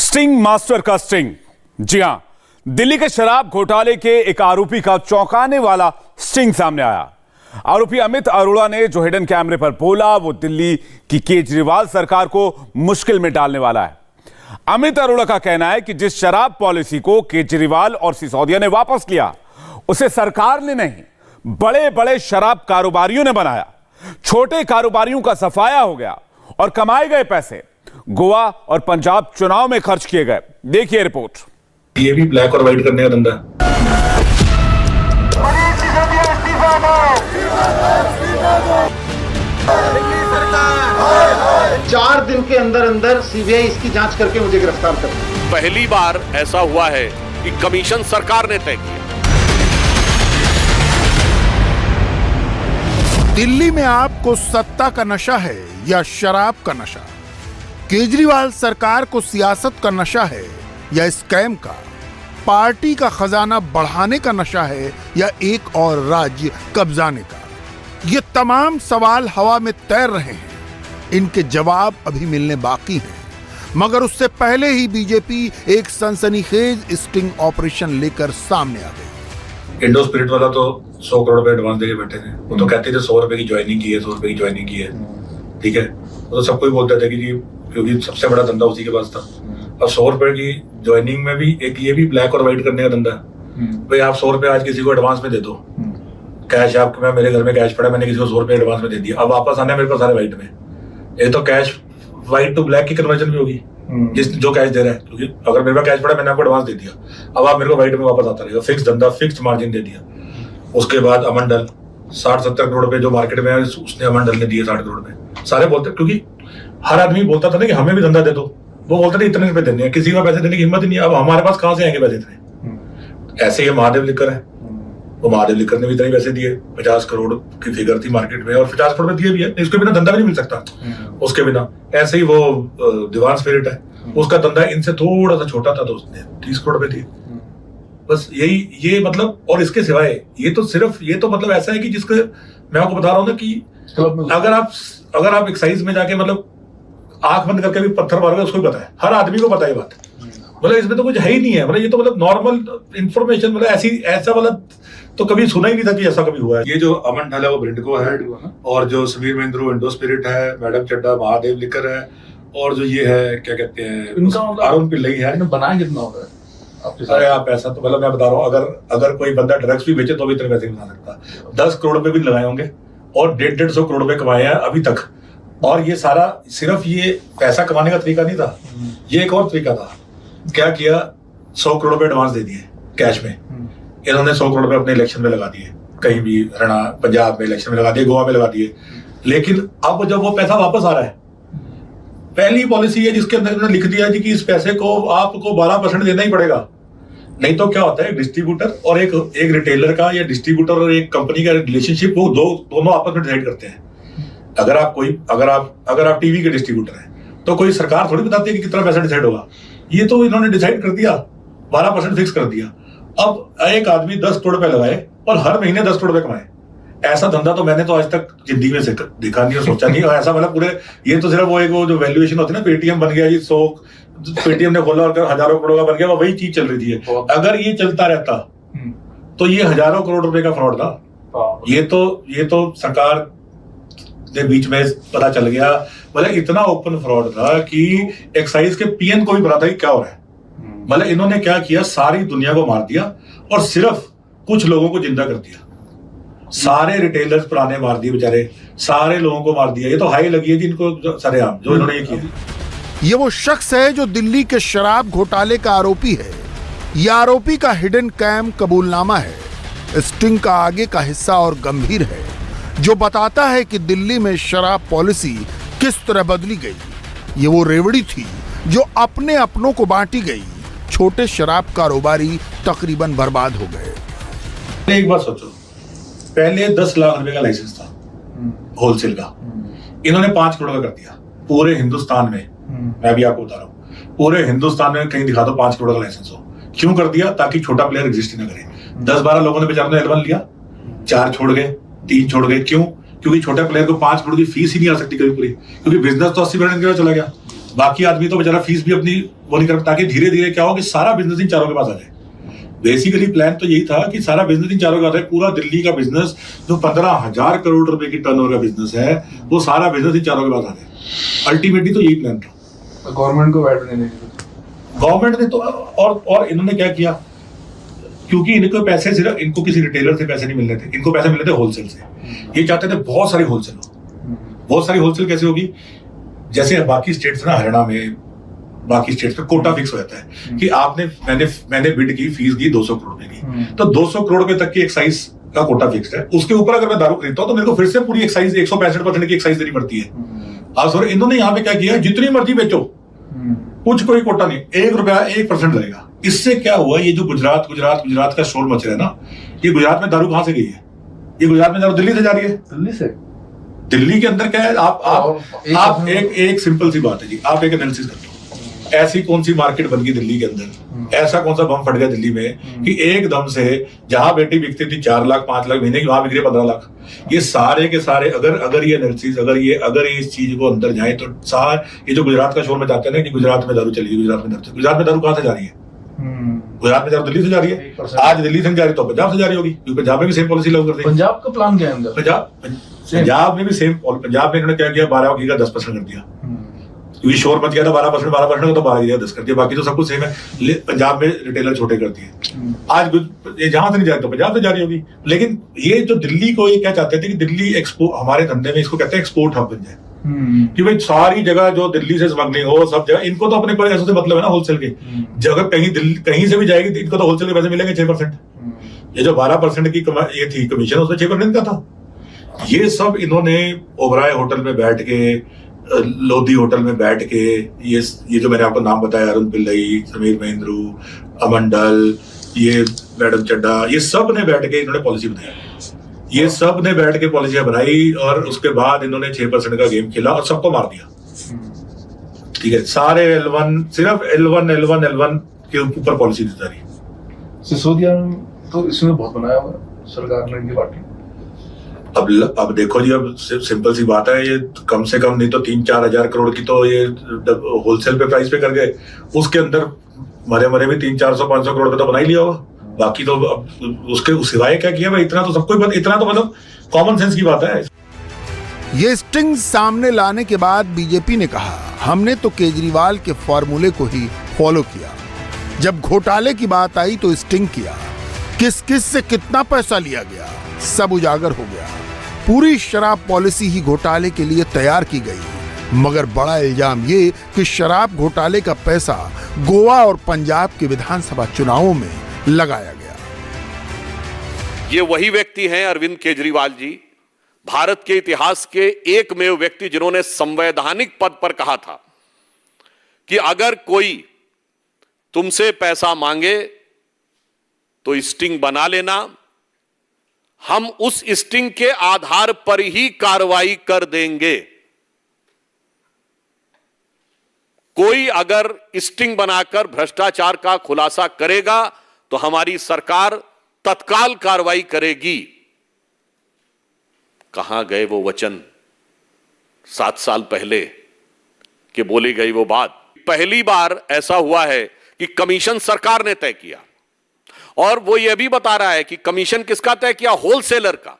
Sting master का sting. जी हां, दिल्ली के शराब घोटाले के एक आरोपी का चौंकाने वाला स्टिंग सामने आया। आरोपी अमित अरोड़ा ने जो हिडन कैमरे पर बोला वो दिल्ली की केजरीवाल सरकार को मुश्किल में डालने वाला है। अमित अरोड़ा का कहना है कि जिस शराब पॉलिसी को केजरीवाल और सिसोदिया ने वापस लिया उसे सरकार ने नहीं, बड़े बड़े शराब कारोबारियों ने बनाया। छोटे कारोबारियों का सफाया हो गया और कमाए गए पैसे गोवा और पंजाब चुनाव में खर्च किए गए। देखिए रिपोर्ट। ये भी ब्लैक और व्हाइट करने का धंधा है। 4 दिन के अंदर अंदर सीबीआई इसकी जांच करके मुझे गिरफ्तार कर। पहली बार ऐसा हुआ है कि कमीशन सरकार ने तय किया। दिल्ली में आपको सत्ता का नशा है या शराब का नशा? केजरीवाल सरकार को सियासत का नशा है या स्कैम का? पार्टी का खजाना बढ़ाने का नशा है या एक और राज्य कब्जाने का? ये तमाम सवाल हवा में तैर रहे हैं। इनके जवाब अभी मिलने बाकी हैं, मगर उससे पहले ही बीजेपी एक सनसनीखेज स्टिंग ऑपरेशन लेकर सामने आ गई। इंडो स्पिरिट वाला तो 100 करोड़ रुपए एडवांस देके बैठे थे। वो तो कहते थे 100 रुपए की ज्वाइनिंग की है, 100 रुपए की ज्वाइनिंग की है। ठीक है, वो तो सबको ही बोलते थे कि क्योंकि सबसे बड़ा धंधा उसी के पास था। अब 100 रुपए की ज्वाइनिंग में भी एक ये भी ब्लैक और व्हाइट करने का धंधा है। भाई आप 100 रुपए आज किसी को एडवांस में दे दो, कैश आपके में, मेरे घर में कैश पड़ा, मैंने किसी को 100 रुपए एडवांस में दे दिया। अब वापस आने मेरे पास सारे व्हाइट में। एक तो कैश व्हाइट टू ब्लैक की कन्वर्जन भी होगी जिस जो कैश दे रहा है, क्योंकि अगर मेरे पास कैश पड़ा मैंने आपको एडवांस दे दिया, अब आप मेरे को व्हाइट में वापस आता रहेगा। फिक्स धंधा, फिक्स मार्जिन दे दिया। उसके बाद अमंडल 60-70 करोड़ रुपए जो मार्केट में है उसने अमंडल ने दिए 60 करोड़ में। सारे बोलते, क्योंकि हर आदमी बोलता था ना कि हमें भी धंधा दे दो। वो बोलते थे इतने रुपए देने हैं, किसी को पैसे देने की हिम्मत ही नहीं। अब हमारे पास कहां से आएंगे पैसे इतने? ऐसे ही महादेव लिकर है, वो महादेव लिकर ने भी इतने पैसे दिए। 50 करोड़ की फिगर थी मार्केट में और 50 करोड़ में दिए भी है। इसके बिना धंधा भी नहीं मिल सकता उसके बिना। ऐसे ही वो दीवान स्पिरिट है, उसका धंधा इनसे थोड़ा सा छोटा था तो उसने 30 करोड़ रुपए दिए। बस यही, ये मतलब, और इसके सिवाय ये तो सिर्फ, ये तो मतलब ऐसा है कि जिसके मैं आपको बता रहा हूँ ना कि अगर आप एक्साइज में जाके मतलब आंख बंद करके भी पत्थर मारोगे उसको भी पता है, हर आदमी को पता है बात। मतलब इसमें तो कुछ है ही नहीं है। मतलब ये तो मतलब नॉर्मल इंफॉर्मेशन, मतलब ऐसा वाला तो कभी सुना ही नहीं था कि ऐसा कभी हुआ है। ये जो अमन ढाल है वो ब्रिंडको है, और जो समीर महेंद्र इंडो स्पिरिट है, मैडम चड्डा महादेव लिकर है, और जो ये है क्या कहते हैं अरुण पिल्लई है। बनाया कितना होगा? अरे आप ऐसा तो मतलब मैं बता रहा हूँ, अगर कोई बंदा ड्रग्स भी बेचे तो भी इतने पैसे बना सकता। 10 करोड़ रुपए भी लगाए होंगे और 150 करोड़ रुपए कमाए हैं अभी तक। और ये सारा सिर्फ ये पैसा कमाने का तरीका नहीं था, ये एक और तरीका था। क्या किया? 100 करोड़ रुपए एडवांस दे दिए कैश में। इन्होंने 100 करोड़ रुपए अपने इलेक्शन में लगा दिए, कहीं भी हरियाणा पंजाब में इलेक्शन में लगा दिए, गोवा में लगा दिए। लेकिन अब जब वो पैसा वापस आ रहा है, पहली पॉलिसी है जिसके अंदर उन्होंने लिख दिया कि इस पैसे को आपको 12% देना ही पड़ेगा। नहीं तो क्या होता है, डिस्ट्रीब्यूटर और एक रिटेलर का या डिस्ट्रीब्यूटर और एक कंपनी का रिलेशनशिप, वो दोनों आपस में डिसाइड करते हैं। अगर आप टीवी के डिस्ट्रीब्यूटर हैं तो कोई सरकार थोड़ी बताती है कि कितना पैसा डिसाइड होगा। ये तो इन्होंने डिसाइड कर दिया, 12% फिक्स कर दिया। अब एक आदमी 10 करोड़ रुपए लगाए और हर महीने 10 करोड़ रुपए कमाए। ऐसा धंधा तो मैंने तो आज तक जिंदगी में देखा नहीं और सोचा नहीं। ऐसा मतलब पूरे, ये तो सिर्फ वो जो वैल्यूएशन होती है ना, पेटीएम बन गया जी, 100 पेटीएम ने खोला और हजारों करोड़ का बन गया, वही चीज चल रही थी। अगर ये चलता रहता तो ये हजारों करोड़ रुपए का फ्रॉड था। ये तो सरकार ने बीच में पता चल गया। मतलब इतना ओपन फ्रॉड था कि एक्साइज के पीएन को भी पता था कि क्या हो रहा है। मतलब इन्होंने क्या किया, सारी दुनिया को मार दिया और सिर्फ कुछ लोगों को जिंदा कर दिया। सारे रिटेलर्स पुराने मार दिए बेचारे, सारे लोगों को मार दिया। ये तो हाई लगी है जिनको सरेआम जो इन्होंने ये किया। ये वो शख्स है जो दिल्ली के शराब घोटाले का आरोपी है। यह आरोपी का हिडन कैम कबूलनामा है। स्टिंग का आगे का हिस्सा और गंभीर है, जो बताता है कि दिल्ली में शराब पॉलिसी किस तरह बदली गई। ये वो रेवड़ी थी जो अपने अपनों को बांटी गई। छोटे शराब कारोबारी तकरीबन बर्बाद हो गए। एक बात सोचो, पहले 10 लाख रुपए का लाइसेंस था होलसेल का, इन्होंने 5 करोड़ का कर दिया पूरे हिंदुस्तान में। मैं भी आपको बता रहा हूँ, पूरे हिंदुस्तान में कहीं दिखा दो 5 करोड़ का लाइसेंस हो। क्यों कर दिया? ताकि छोटा प्लेयर एग्जिस्ट ही ना करे। 10-12 लोगों ने बेचारों ने L1 लिया, 4 छोड़ गए, 3 छोड़ गए। क्यों? क्योंकि छोटे प्लेयर को 5 करोड़ की फीस ही नहीं आ सकती कभी पूरी, क्योंकि बिजनेस तो 80% चला गया। बाकी आदमी तो बेचारा फीस भी अपनी वो नहीं कर, ताकि धीरे धीरे क्या हो कि सारा बिजनेस इन चारों के पास आ जाए। बेसिकली प्लान तो यही था कि सारा बिजनेस इन चारों के पास आ जाए। पूरा दिल्ली का बिजनेस जो 15,000 करोड़ रुपए की टर्नओवर का बिजनेस है, वो सारा बिजनेस इन चारों के पास आ जाए। अल्टीमेटली तो यही प्लान था। गवर्नमेंट को वैट नहीं देगी, गवर्नमेंट ने तो और इन्होंने क्या किया, क्योंकि इनको पैसे सिर्फ इनको किसी रिटेलर से पैसे नहीं मिल रहे थे, इनको पैसे मिल रहे थे होलसेल से। ये चाहते थे बहुत सारी होलसेल हो। बहुत सारी होलसेल कैसे होगी, जैसे बाकी स्टेट्स ना, हरियाणा में बाकी स्टेट्स में कोटा फिक्स हो जाता है कि आपने मैंने बिड की, फीस दी 200 करोड़ रुपए की, तो 200 करोड़ रुपए तक की एक्साइज का कोटा फिक्स है। उसके ऊपर अगर मैं दारू खरीदता हूँ तो मेरे को फिर से पूरी एक्साइज 165% की एक्साइज देनी पड़ती है। आज सर इन्होंने यहाँ पे क्या किया, जितनी मर्जी बेचो, कुछ कोई कोटा नहीं, 1 रुपया 1% लगेगा। इससे क्या हुआ, ये जो गुजरात का शोर मच रहा है ना, ये गुजरात में दारू कहां से गई है? ये गुजरात में दारू दिल्ली से जा रही है। दिल्ली से? दिल्ली के अंदर क्या है, आप एक सिंपल सी बात है जी, आप एक एनालिसिस कर लो। ऐसी कौन सी मार्केट बन गई दिल्ली के अंदर, ऐसा कौन सा बम फट गया दिल्ली में कि एकदम से जहां बेटी बिकती थी 4 लाख 5 लाख महीने की, वहां बिक रही है 15 लाख। ये सारे के सारे अगर ये एनालिसिस, अगर ये इस चीज को अंदर जाए तो ये जो गुजरात का शोर में जाते हैं ना कि गुजरात में दारू चली, गुजरात में दारू कहां से जा रही है? गुजरात में दारू दिल्ली से जा रही है। आज दिल्ली से जा रही तो पंजाब से जा रही होगी, क्योंकि पंजाब में भी सेम पॉलिसी लागू कर दी। पंजाब का प्लान क्या है? पंजाब में भी सेम, पंजाब में इन्होंने क्या किया, 12 की का 10% कर दिया, क्योंकि शोर मच गया था 12% का, तो 12 की 10 कर दिया, बाकी तो सब कुछ सेम है। पंजाब में रिटेलर छोटे कर दिए। आज जहां से नहीं जाए तो पंजाब से जा रही होगी। लेकिन ये जो दिल्ली को, ये क्या चाहते थे कि दिल्ली एक्सपोर्ट, हमारे धंधे में इसको कहते हैं एक्सपोर्ट हब बन जाए, कि भाई सारी जगह जो दिल्ली से स्मगलिंग हो, सब जगह इनको तो अपने पैसों से मतलब है ना, होलसेल के। जगह कहीं से भी जाएगी तो इनको तो होलसेल के पैसे मिलेंगे 6%। ये जो 12% की ये थी कमीशन, उसमें 6% का था। ये सब इन्होंने ओबराय होटल में बैठ के, लोधी होटल में बैठ के, ये जो मैंने आपको नाम बताया, अरुण पिल्लई, समीर महेंद्रू, अमंडल, ये मैडम चड्डा, ये सब ने बैठ के इन्होंने पॉलिसी बनाई। ये सब ने बैठ के पॉलिसियां बनाई और उसके बाद इन्होंने 6% का गेम खेला और सबको मार दिया। ठीक है, सारे L1 सिर्फ L1 के ऊपर पॉलिसी दी जा रही। सिसोदिया तो इसने बहुत बनाया हुआ सरकार ने, इनकी पार्टी। अब देखो जी, अब सिंपल सी बात है, ये कम से कम नहीं तो 3-4 हजार करोड़ की तो ये होलसेल पे प्राइस पे कर गए। उसके अंदर मरे भी 300-400-500 करोड़ पे तो बना ही लिया होगा। बाकी तो अब उसके सिवाय क्या किया भाई, इतना तो सबको, इतना तो मतलब कॉमन सेंस की बात है। ये स्टिंग सामने लाने के बाद बीजेपी ने कहा, हमने तो केजरीवाल के फॉर्मूले को ही फॉलो किया। जब घोटाले की बात आई तो स्टिंग किया, किस से कितना पैसा लिया गया सब उजागर हो गया। पूरी शराब पॉलिसी ही घोटाले के लिए तैयार की गई, मगर बड़ा इल्जाम ये कि शराब घोटाले का पैसा गोवा और पंजाब के विधानसभा चुनावों में लगाया गया। ये वही व्यक्ति हैं अरविंद केजरीवाल जी, भारत के इतिहास के एकमेव व्यक्ति जिन्होंने संवैधानिक पद पर कहा था कि अगर कोई तुमसे पैसा मांगे तो स्टिंग बना लेना, हम उस स्टिंग के आधार पर ही कार्रवाई कर देंगे। कोई अगर स्टिंग बनाकर भ्रष्टाचार का खुलासा करेगा तो हमारी सरकार तत्काल कार्रवाई करेगी। कहां गए वो वचन 7 साल पहले कि बोली गई वो बात? पहली बार ऐसा हुआ है कि कमीशन सरकार ने तय किया, और वो ये भी बता रहा है कि कमीशन किसका तय किया, होलसेलर का।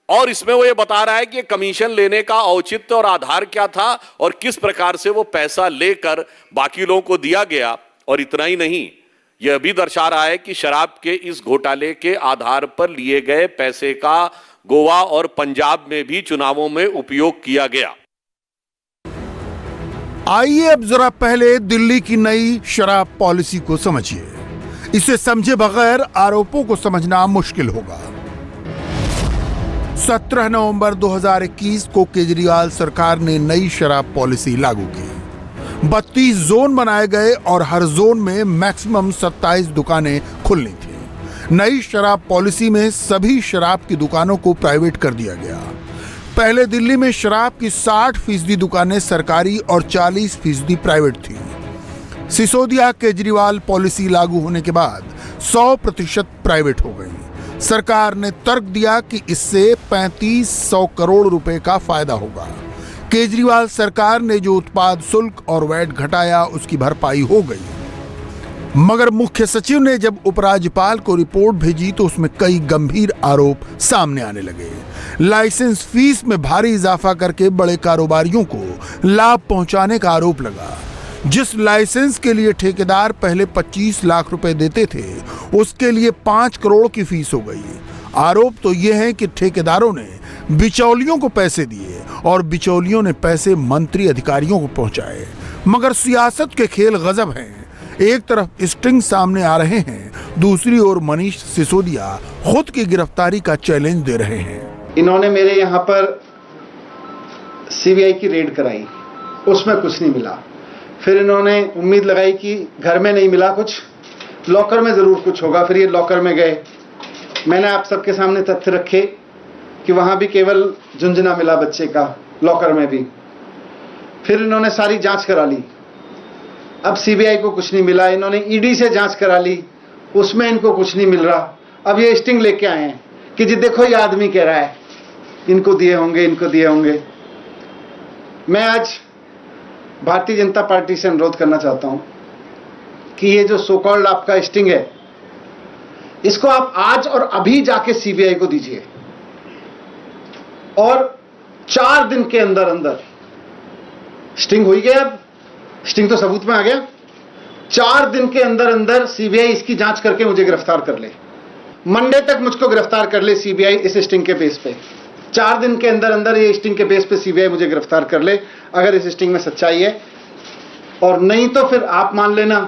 और इसमें वो ये बता रहा है कि कमीशन लेने का औचित्य और आधार क्या था और किस प्रकार से वो पैसा लेकर बाकी लोगों को दिया गया। और इतना ही नहीं, यह भी दर्शा रहा है कि शराब के इस घोटाले के आधार पर लिए गए पैसे का गोवा और पंजाब में भी चुनावों में उपयोग किया गया। आइए अब जरा पहले दिल्ली की नई शराब पॉलिसी को समझिए। इसे समझे बगैर आरोपों को समझना मुश्किल होगा। 17 नवंबर 2021 को केजरीवाल सरकार ने नई शराब पॉलिसी लागू की। 32 जोन बनाए गए और हर जोन में मैक्सिमम 27 दुकानें खुलनी थी। नई शराब पॉलिसी में सभी शराब की दुकानों को प्राइवेट कर दिया गया। पहले दिल्ली में शराब की 60% दुकानें सरकारी और 40% प्राइवेट थी। सिसोदिया केजरीवाल पॉलिसी लागू होने के बाद 100% प्राइवेट हो गई। सरकार ने तर्क दिया कि इससे 3500 करोड़ रुपए का फायदा होगा। केजरीवाल सरकार ने जो उत्पाद शुल्क और वैट घटाया उसकी भरपाई हो गई, मगर मुख्य सचिव ने जब उपराज्यपाल को रिपोर्ट भेजी तो उसमें कई गंभीर आरोप सामने आने लगे। लाइसेंस फीस में भारी इजाफा करके बड़े कारोबारियों को लाभ पहुंचाने का आरोप लगा। जिस लाइसेंस के लिए ठेकेदार पहले 25 लाख रुपए देते थे, उसके लिए 5 करोड़ की फीस हो गई। आरोप तो यह है कि ठेकेदारों ने बिचौलियों को पैसे दिए और बिचौलियों ने पैसे मंत्री अधिकारियों को पहुंचाए। मगर सियासत के खेल गजब हैं। एक तरफ स्टिंग सामने आ रहे हैं, दूसरी ओर मनीष सिसोदिया खुद की गिरफ्तारी का चैलेंज दे रहे हैं। इन्होंने मेरे यहाँ पर सीबीआई की रेड कराई, उसमें कुछ नहीं मिला। फिर इन्होंने उम्मीद लगाई कि घर में नहीं मिला कुछ, लॉकर में जरूर कुछ होगा। फिर ये लॉकर में गए, मैंने आप सबके सामने तथ्य रखे कि वहां भी केवल झुंझुना मिला बच्चे का, लॉकर में भी। फिर इन्होंने सारी जांच करा ली, अब सीबीआई को कुछ नहीं मिला। इन्होंने ईडी से जांच करा ली, उसमें इनको कुछ नहीं मिल रहा। अब ये स्टिंग लेके आए हैं कि जी देखो ये आदमी कह रहा है इनको दिए होंगे, इनको दिए होंगे। मैं आज भारतीय जनता पार्टी से अनुरोध करना चाहता हूं कि ये जो सो कॉल्ड आपका स्टिंग है, इसको आप आज और अभी जाके सीबीआई को दीजिए और 4 दिन के अंदर अंदर स्टिंग हो ही गया। अब स्टिंग तो सबूत में आ गया। 4 दिन के अंदर अंदर सीबीआई इसकी जांच करके मुझे गिरफ्तार कर ले। मंडे तक मुझको गिरफ्तार कर ले सीबीआई इस स्टिंग के बेस पे। 4 दिन के अंदर अंदर ये स्टिंग के बेस पे सीबीआई मुझे गिरफ्तार कर ले, अगर इस स्टिंग में सच्चाई है। और नहीं तो फिर आप मान लेना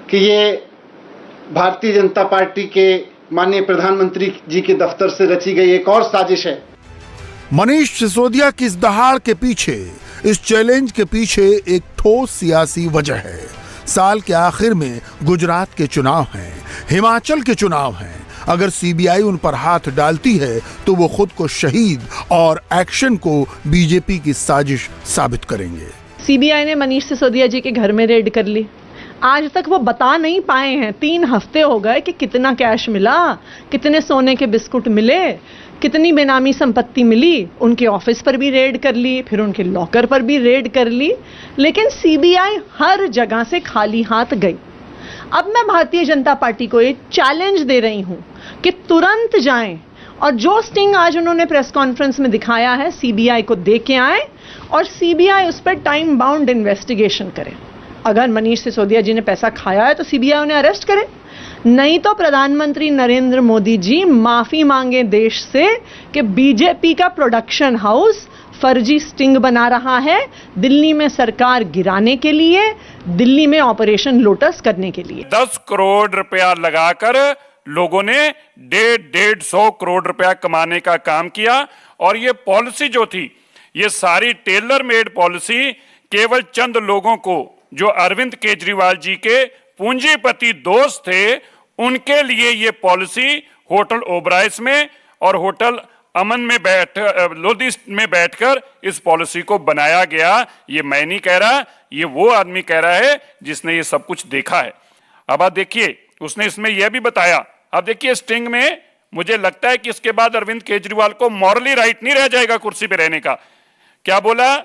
कि ये भारतीय जनता पार्टी के माननीय प्रधानमंत्री जी के दफ्तर से रची गई एक और साजिश है। मनीष सिसोदिया की इस दहाड़ के पीछे, इस चैलेंज के पीछे एक ठोस सियासी वजह है। साल के आखिर में गुजरात के चुनाव हैं, हिमाचल के चुनाव हैं। अगर सीबीआई उन पर हाथ डालती है तो वो खुद को शहीद और एक्शन को बीजेपी की साजिश साबित करेंगे। सीबीआई ने मनीष सिसोदिया जी के घर में रेड कर ली। आज तक वो बता नहीं पाए हैं, 3 हफ्ते हो गए कि कितना कैश मिला, कितने सोने के बिस्कुट मिले, कितनी बेनामी संपत्ति मिली। उनके ऑफिस पर भी रेड कर ली, फिर उनके लॉकर पर भी रेड कर ली, लेकिन सीबीआई हर जगह से खाली हाथ गई। अब मैं भारतीय जनता पार्टी को एक चैलेंज दे रही हूं कि तुरंत जाएं और जो स्टिंग आज उन्होंने प्रेस कॉन्फ्रेंस में दिखाया है सीबीआई को दे के आए और सीबीआई उस पर टाइम बाउंड इन्वेस्टिगेशन करे। अगर मनीष सिसोदिया जी ने पैसा खाया है तो सीबीआई उन्हें अरेस्ट करे, नहीं तो प्रधानमंत्री नरेंद्र मोदी जी माफी मांगे देश से कि बीजेपी का प्रोडक्शन हाउस फर्जी स्टिंग बना रहा है दिल्ली में सरकार गिराने के लिए, दिल्ली में ऑपरेशन लोटस करने के लिए। 10 करोड़ रुपया लगाकर लोगों ने 150 करोड़ रुपया कमाने का काम किया। और ये पॉलिसी जो थी, ये सारी टेलर मेड पॉलिसी केवल चंद लोगों को, जो अरविंद केजरीवाल जी के पूंजीपति दोस्त थे, उनके लिए ये पॉलिसी होटल ओबराइस में और होटल अमन में लोधी में बैठकर इस पॉलिसी को बनाया गया। ये मैं नहीं कह रहा, ये वो आदमी कह रहा है जिसने ये सब कुछ देखा है। अब आप देखिए, उसने इसमें यह भी बताया। अब देखिए, स्टिंग में मुझे लगता है कि इसके बाद अरविंद केजरीवाल को मॉरली राइट नहीं रह जाएगा कुर्सी पे रहने का। क्या बोला?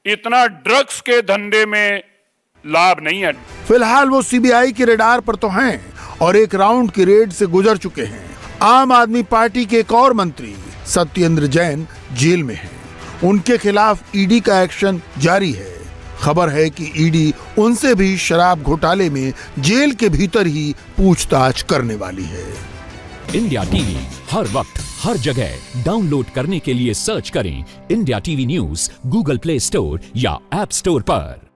इतना ड्रग्स के धंधे में लाभ नहीं है। फिलहाल वो सीबीआई के रडार पर तो हैं और एक राउंड की रेड से गुजर चुके हैं। आम आदमी पार्टी के एक और मंत्री सत्येंद्र जैन जेल में हैं। उनके खिलाफ ईडी का एक्शन जारी है। खबर है कि ईडी उनसे भी शराब घोटाले में जेल के भीतर ही पूछताछ करने वाली है। इंडिया टीवी हर वक्त हर जगह डाउनलोड करने के लिए सर्च करें India TV news Google play store या ऐप स्टोर पर।